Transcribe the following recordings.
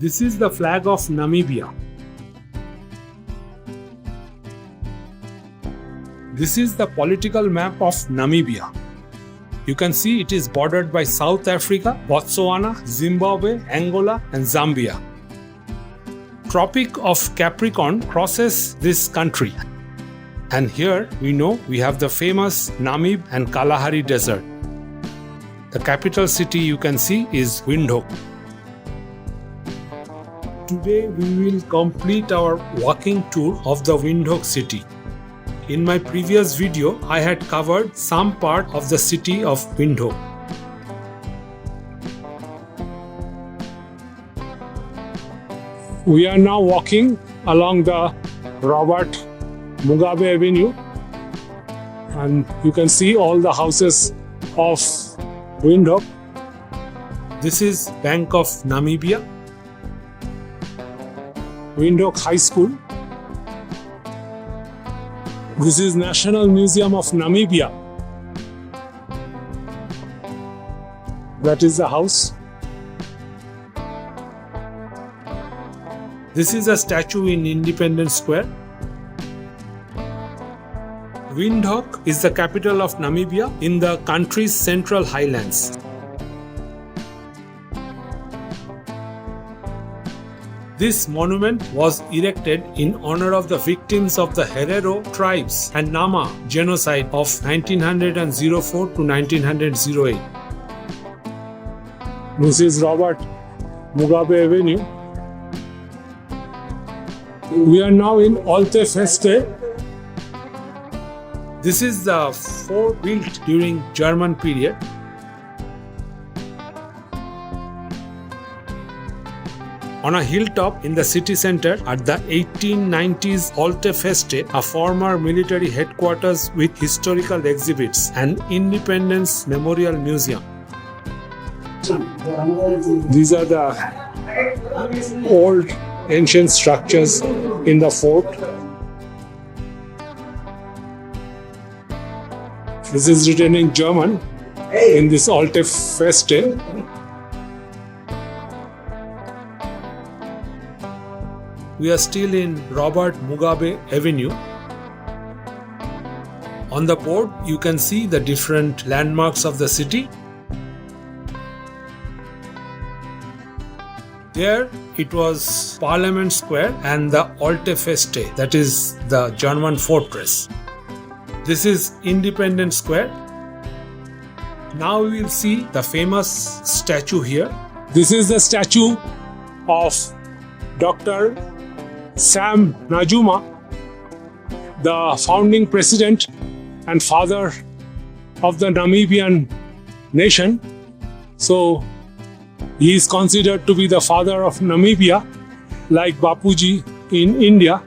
This is the flag of Namibia. This is the political map of Namibia. You can see it is bordered by South Africa, Botswana, Zimbabwe, Angola and Zambia. Tropic of Capricorn crosses this country. And here we know we have the famous Namib and Kalahari Desert. The capital city you can see is Windhoek. Today we will complete our walking tour of the Windhoek city. In my previous video, I had covered some part of the city of Windhoek. We are now walking along the Robert Mugabe Avenue, and you can see all the houses of Windhoek. This is Bank of Namibia, Windhoek High School. This is National Museum of Namibia. That is the house. This is a statue in Independence Square. Windhoek is the capital of Namibia in the country's central highlands. This monument was erected in honor of the victims of the Herero tribes and Nama genocide of 1904 to 1908. This is Robert Mugabe Avenue. We are now in Alte Feste. This is the fort built during German period. On a hilltop in the city center at the 1890s Alte Feste, a former military headquarters with historical exhibits and Independence Memorial Museum. These are the old ancient structures in the fort. This is written in German in this Alte Feste. We are still in Robert Mugabe Avenue. On the board, you can see the different landmarks of the city. There, it was Parliament Square and the Alte Feste, that is the German fortress. This is Independence Square. Now we will see the famous statue here. This is the statue of Dr. Sam Nujoma, the founding president and father of the Namibian nation. So he is considered to be the father of Namibia, like Bapuji in India.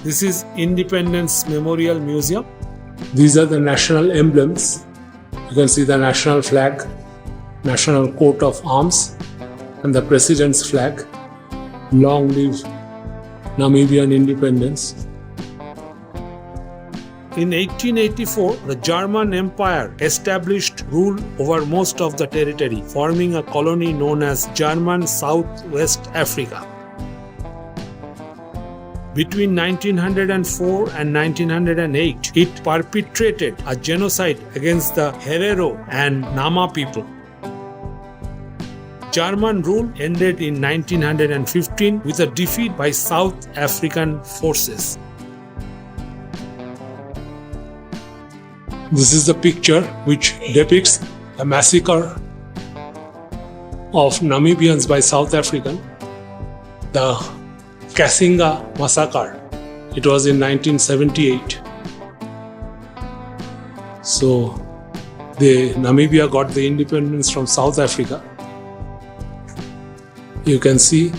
This is Independence Memorial Museum. These are the national emblems. You can see the national flag, national coat of arms, and the president's flag. Long live Namibian independence. In 1884, the German Empire established rule over most of the territory, forming a colony known as German Southwest Africa. Between 1904 and 1908, it perpetrated a genocide against the Herero and Nama people. German rule ended in 1915 with a defeat by South African forces. This is the picture which depicts a massacre of Namibians by South African. The Kasinga massacre. It was in 1978. So, Namibia got the independence from South Africa. You can see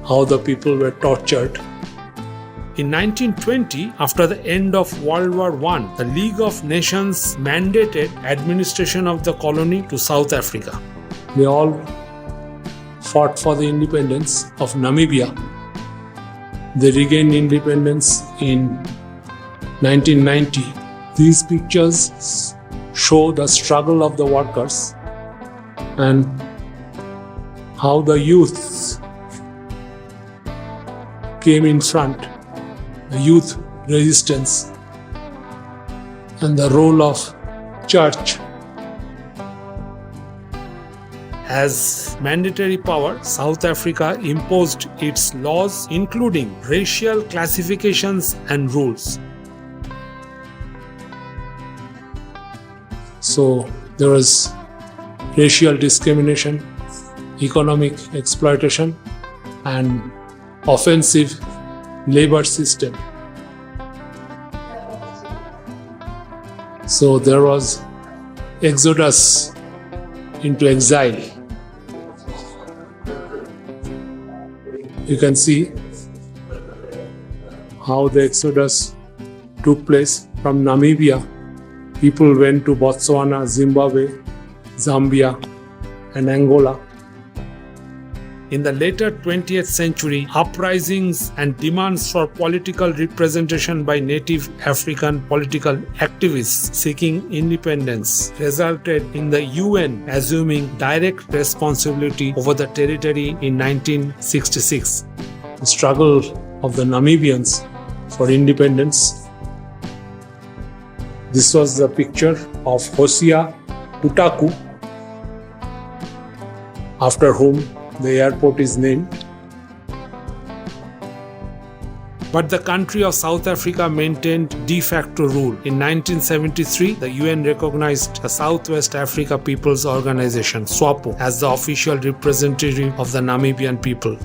how the people were tortured. In 1920, after the end of World War I, the League of Nations mandated administration of the colony to South Africa. They all fought for the independence of Namibia. They regained independence in 1990. These pictures show the struggle of the workers and how the youth came in front, the youth resistance, and the role of church. As mandatory power, South Africa imposed its laws, including racial classifications and rules. So there was racial discrimination, economic exploitation, and offensive labor system. So there was exodus into exile. You can see how the exodus took place from Namibia. People went to Botswana, Zimbabwe, Zambia, and Angola. In the later 20th century, uprisings and demands for political representation by native African political activists seeking independence resulted in the UN assuming direct responsibility over the territory in 1966. The struggle of the Namibians for independence. This was the picture of Hosea Utaku, after whom the airport is named. But the country of South Africa maintained de facto rule. In 1973, the UN recognized the Southwest Africa People's Organization, SWAPO, as the official representative of the Namibian people.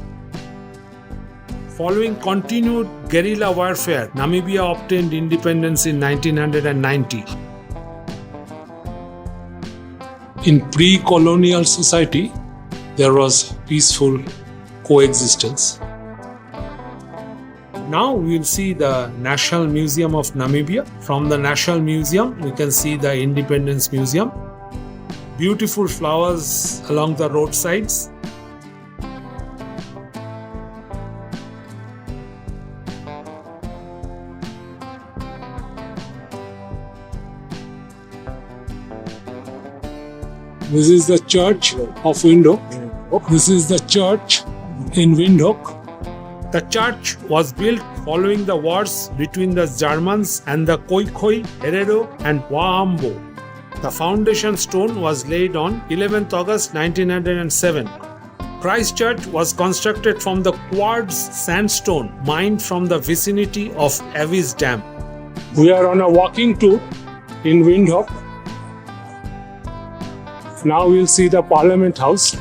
Following continued guerrilla warfare, Namibia obtained independence in 1990. In pre-colonial society, there was peaceful coexistence. Now we will see the National Museum of Namibia. From the National Museum, we can see the Independence Museum. Beautiful flowers along the roadsides. This is the church of Windhoek. This is the church in Windhoek. The church was built following the wars between the Germans and the Khoikhoi, Herero and Waambo. The foundation stone was laid on 11th August 1907. Christ Church was constructed from the quartz sandstone mined from the vicinity of Avis Dam. We are on a walking tour in Windhoek. Now we'll see the Parliament House.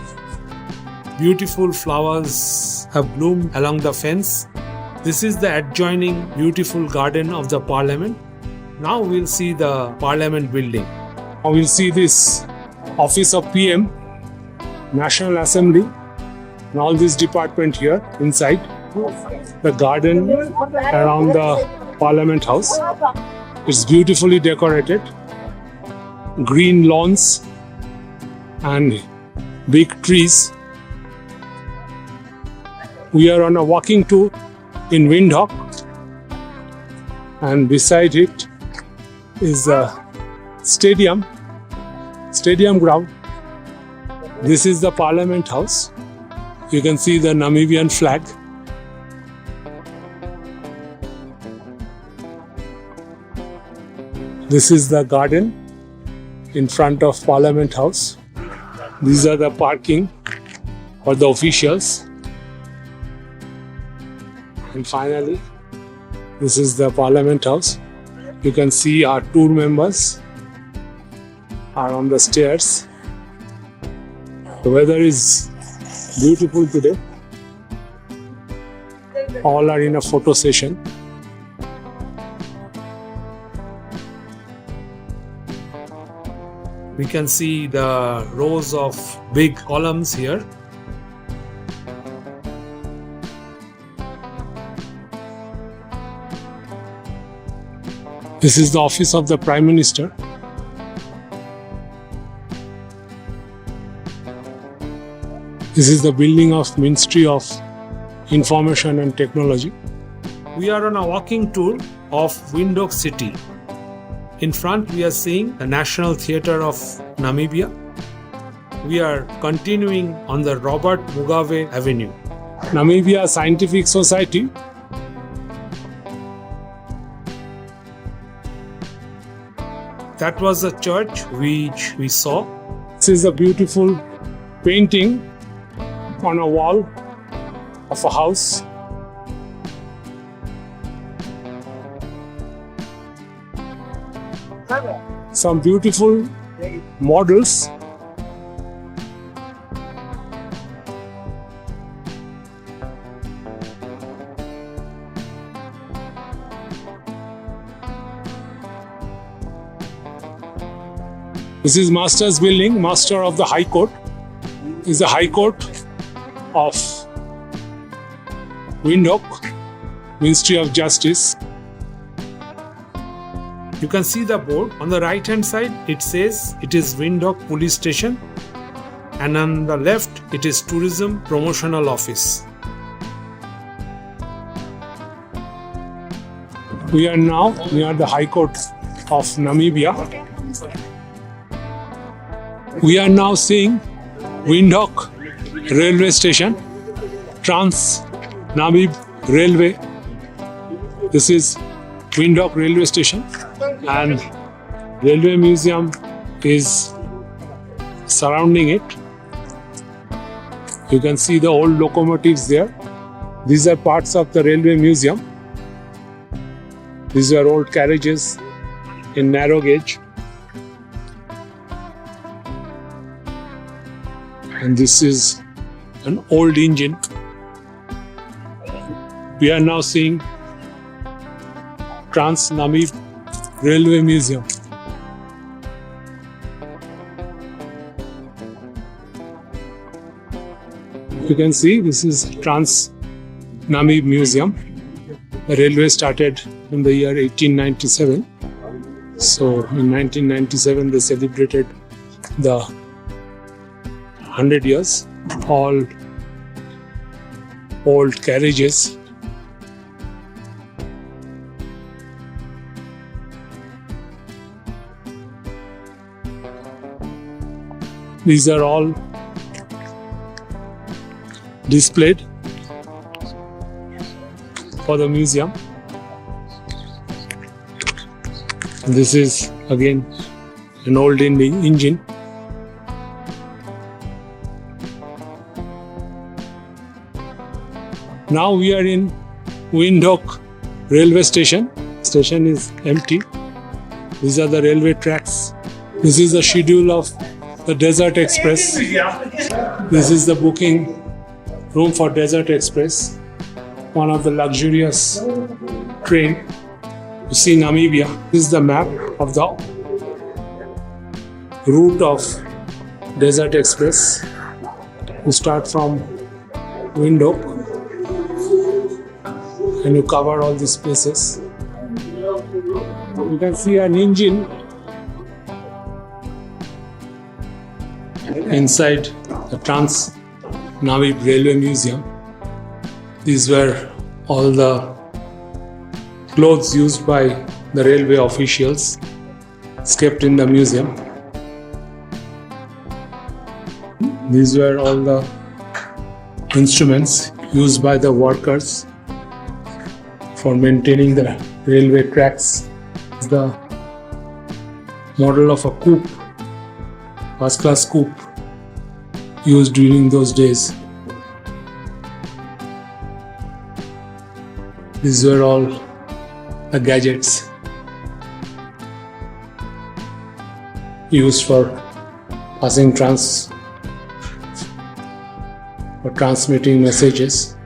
Beautiful flowers have bloomed along the fence. This is the adjoining beautiful garden of the Parliament. Now we'll see the Parliament building. Now we'll see this office of PM, National Assembly, and all this department here inside. The garden around the Parliament House. It's beautifully decorated. Green lawns and big trees. We are on a walking tour in Windhoek, and beside it is a stadium ground. This is the Parliament House. You can see the Namibian flag. This is the garden in front of Parliament House. These are the parking for the officials. And finally, this is the Parliament House. You can see our tour members are on the stairs. The weather is beautiful today. All are in a photo session. We can see the rows of big columns here. This is the office of the Prime Minister. This is the building of Ministry of Information and Technology. We are on a walking tour of Windhoek city. In front we are seeing the National Theatre of Namibia. We are continuing on the Robert Mugabe Avenue. Namibia Scientific Society. That was the church which we saw. This is a beautiful painting on a wall of a house. Some beautiful models. This is Master's building, Master of the High Court. This is the High Court of Windhoek, Ministry of Justice. You can see the board. On the right hand side it says it is Windhoek Police Station, and on the left it is Tourism Promotional Office. We are now near the High Court of Namibia. We are now seeing Windhoek Railway Station, Trans Namib Railway. This is Windhoek Railway Station, and Railway Museum is surrounding it. You can see the old locomotives there. These are parts of the Railway Museum. These are old carriages in narrow gauge. And this is an old engine. We are now seeing Trans Namib Railway Museum. You can see this is Trans Namib Museum. The railway started in the year 1897. So in 1997 they celebrated the 100 years. All old carriages. These are all displayed for the museum. This is again an old engine. Now we are in Windhoek railway station. Station is empty. These are the railway tracks. This is the schedule of the Desert Express. This is the booking room for Desert Express, one of the luxurious train to see Namibia. This is the map of the route of Desert Express. You start from Windhoek and you cover all these places. You can see an engine inside the Trans Namib Railway Museum. These were all the clothes used by the railway officials, kept in the museum. These were all the instruments used by the workers for maintaining the railway tracks. The model of a coupe, first class coupe, used during those days. These were all the gadgets used for transmitting messages.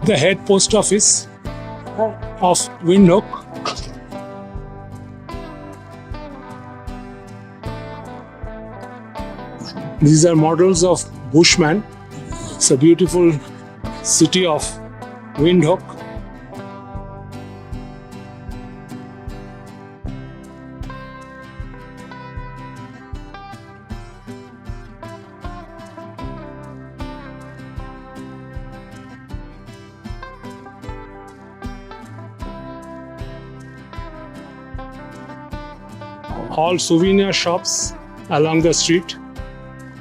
The head post office of Windhoek. These are models of Bushman. It's a beautiful city of Windhoek. All souvenir shops along the street,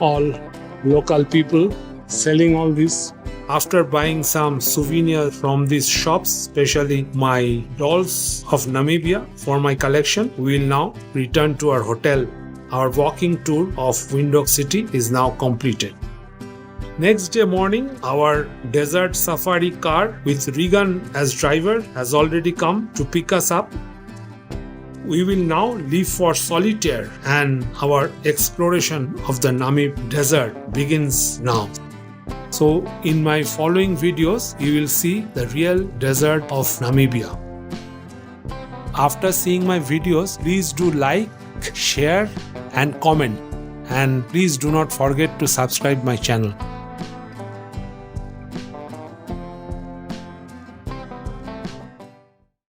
all local people selling all this. After buying some souvenirs from these shops, especially my dolls of Namibia for my collection, we will now return to our hotel. Our walking tour of Windhoek city is now completed. Next day morning, our desert safari car with Regan as driver has already come to pick us up. We will now leave for Solitaire and our exploration of the Namib desert begins now. So in my following videos, you will see the real desert of Namibia. After seeing my videos, please do like, share and comment, and please do not forget to subscribe my channel.